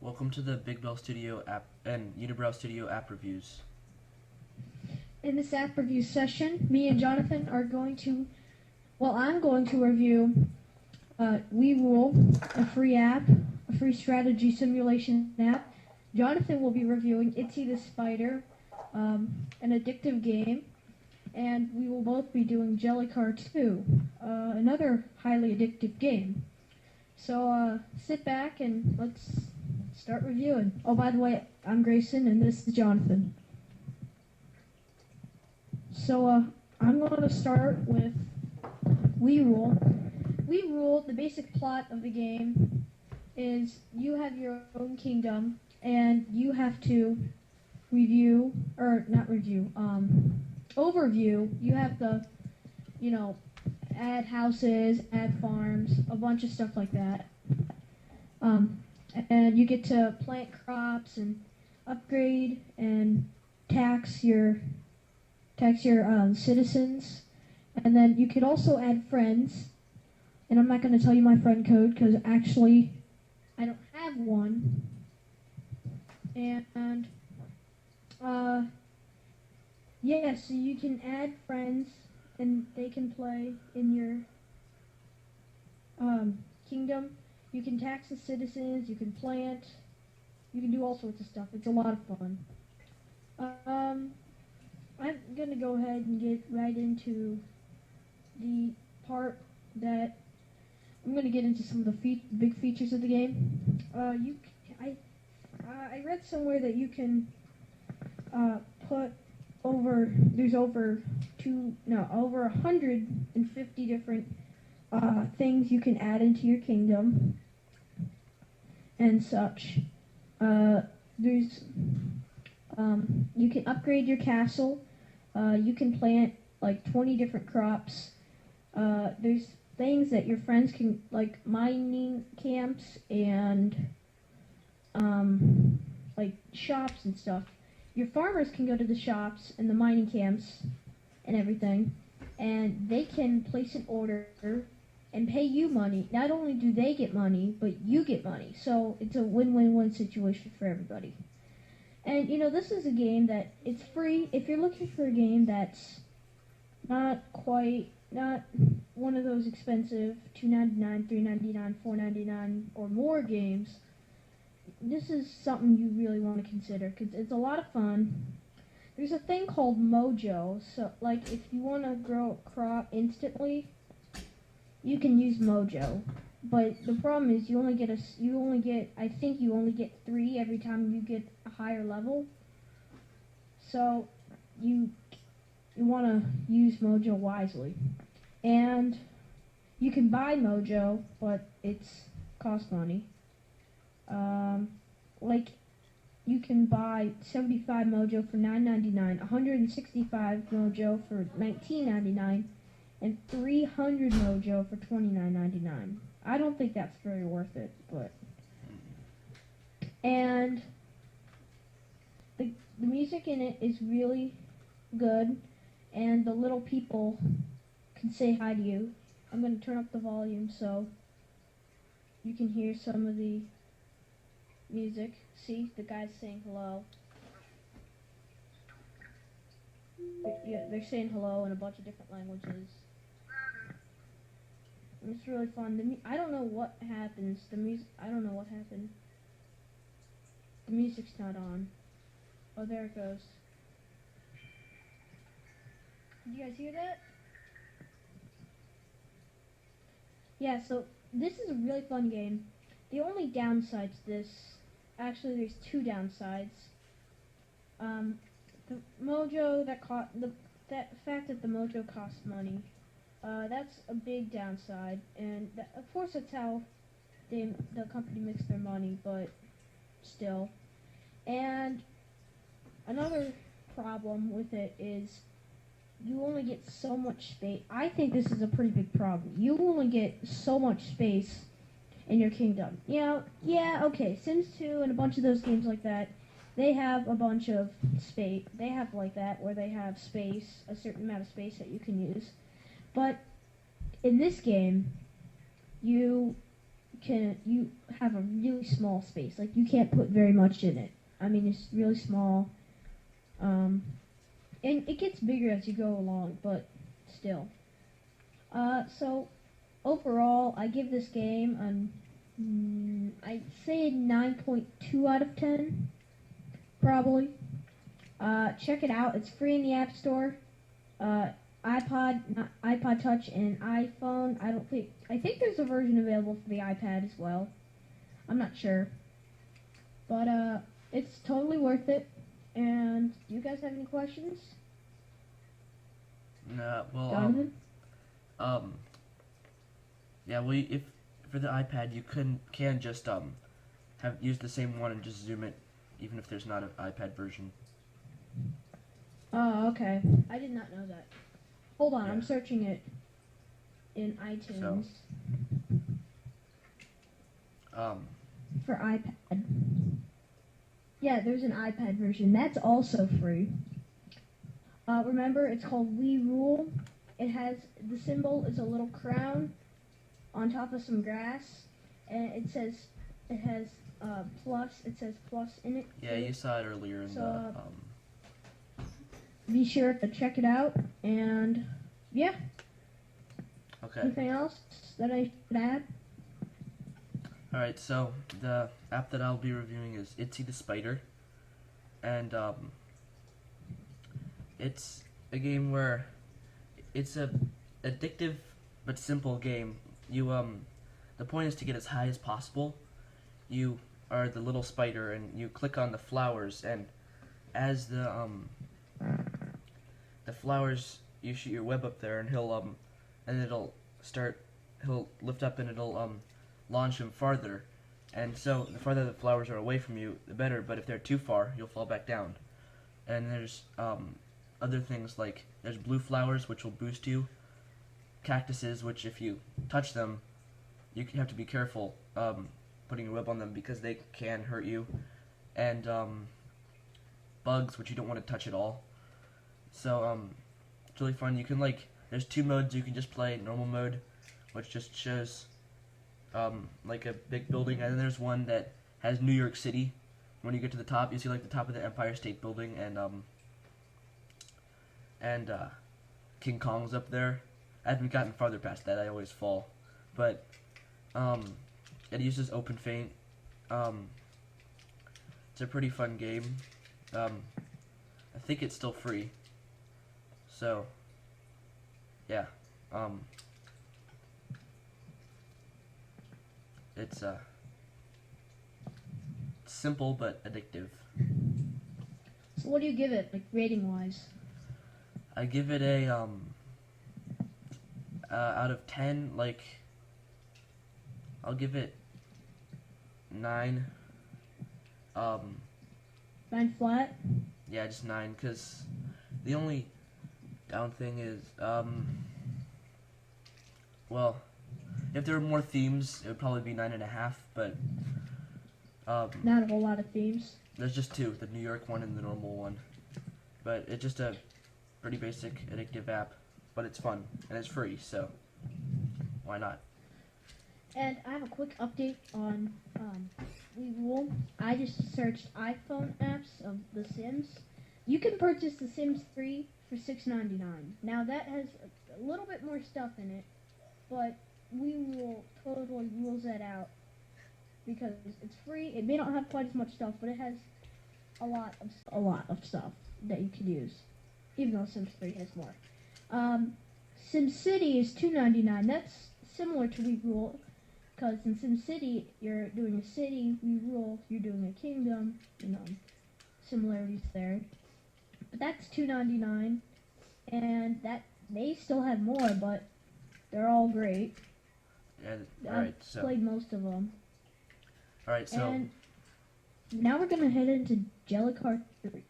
Welcome to the BigBelStudio app and Unibrow Studio app reviews. In this app review session, me and Jonathan are going to, I'm going to review We Rule, a free app, a free strategy simulation app. Jonathan will be reviewing Itsy the Spider, an addictive game, and we will both be doing Jellycar 2, another highly addictive game. So sit back and let's start reviewing. Oh, by the way, I'm Grayson and this is Jonathan. So I'm going to start with We Rule. We Rule, the basic plot of the game is you have your own kingdom and you have to overview. You have to, add houses, add farms, a bunch of stuff like that. And you get to plant crops and upgrade and tax your citizens, and then you could also add friends. And I'm not going to tell you my friend code because actually I don't have one. And so you can add friends, and they can play in your kingdom. You can tax the citizens. You can plant. You can do all sorts of stuff. It's a lot of fun. I'm going to go ahead and get right into the part that I'm going to get into some of the big features of the game. I read somewhere that you can put over 150 different things you can add into your kingdom and such. You can upgrade your castle. You can plant like 20 different crops. There's things that your friends can, like mining camps and like shops and stuff. Your farmers can go to the shops and the mining camps and everything, and they can place an order and pay you money. Not only do they get money, but you get money. So it's a win-win-win situation for everybody. And this is a game that it's free. If you're looking for a game that's not one of those expensive $2.99, $3.99, $4.99 or more games, this is something you really want to consider because it's a lot of fun. There's a thing called Mojo. So like if you want to grow a crop instantly, you can use Mojo. But the problem is you only get 3 every time you get a higher level. So you want to use Mojo wisely. And you can buy Mojo, but it's cost money. Like you can buy 75 Mojo for $9.99, 165 Mojo for $19.99, and 300 Mojo for $29.99. I don't think that's very worth it, and the music in it is really good, and the little people can say hi to you. I'm going to turn up the volume so you can hear some of the music. See, the guy's saying hello. They're saying hello in a bunch of different languages. It's really fun. I don't know what happens. I don't know what happened. The music's not on. Oh, there it goes. Did you guys hear that? Yeah, so this is a really fun game. The only downside to this, actually there's 2 downsides. The Mojo the fact that the Mojo costs money. That's a big downside, and of course that's how the company makes their money, but still. And another problem with it is you only get so much space. I think this is a pretty big problem. You only get so much space in your kingdom. Okay, Sims 2 and a bunch of those games like that, they have a bunch of space. They have like that where they have space, a certain amount of space that you can use. But in this game, you you have a really small space. Like you can't put very much in it. I mean, it's really small. And it gets bigger as you go along, but still. So overall, I give this game I'd say a 9.2 out of 10, probably. Check it out. It's free in the App Store. iPod Touch, and iPhone. I think there's a version available for the iPad as well. I'm not sure, but it's totally worth it. And do you guys have any questions, Well, Jonathan? yeah. Well, if for the iPad, you can just have use the same one and just zoom it, even if there's not an iPad version. Oh, okay. I did not know that. Hold on, Yeah. I'm searching it in iTunes for iPad. Yeah, there's an iPad version. That's also free. Remember, it's called We Rule. It has the symbol is a little crown on top of some grass, and it has plus. It says plus in it. Yeah, you saw it earlier in So, the. Be sure to check it out, and yeah. Okay. Anything else that I should add? All right. So the app that I'll be reviewing is Itsy the Spider, and it's a game where it's a addictive but simple game. The point is to get as high as possible. You are the little spider, and you click on the flowers, and as the flowers, you shoot your web up there, and he'll lift up, and it'll launch him farther. And so the farther the flowers are away from you, the better. But if they're too far, you'll fall back down. And there's other things like there's blue flowers, which will boost you. Cactuses, which if you touch them, you have to be careful putting your web on them because they can hurt you. And bugs, which you don't want to touch at all. So it's really fun. You can there's two modes you can just play. Normal mode, which just shows like a big building, and then there's one that has New York City. When you get to the top, you see the top of the Empire State Building, and King Kong's up there. I haven't gotten farther past that. I always fall, but it uses OpenFaint. It's a pretty fun game. I think it's still free. So, yeah. It's simple but addictive. So what do you give it, rating wise? I give it a out of 10, I'll give it 9. 9 flat? Yeah, just 9, because the only down thing is, well, if there were more themes, it would probably be 9.5, but, Not a whole lot of themes. there's just 2, the New York one and the normal one, but it's just a pretty basic, addictive app, but it's fun, and it's free, so why not? And I have a quick update on We Rule. I just searched iPhone apps of The Sims. You can purchase The Sims 3 for $6.99. Now that has a little bit more stuff in it, but We Rule totally rules that out because it's free. It may not have quite as much stuff, but it has a lot of stuff that you can use, even though Sims 3 has more. SimCity is $2.99. That's similar to We Rule, because in SimCity you're doing a city, We Rule you're doing a kingdom. Similarities there. But that's $2.99, and that they still have more, but they're all great. Yeah, I've alright, so, played most of them. alright, so, And now we're gonna head into Jellycar 2.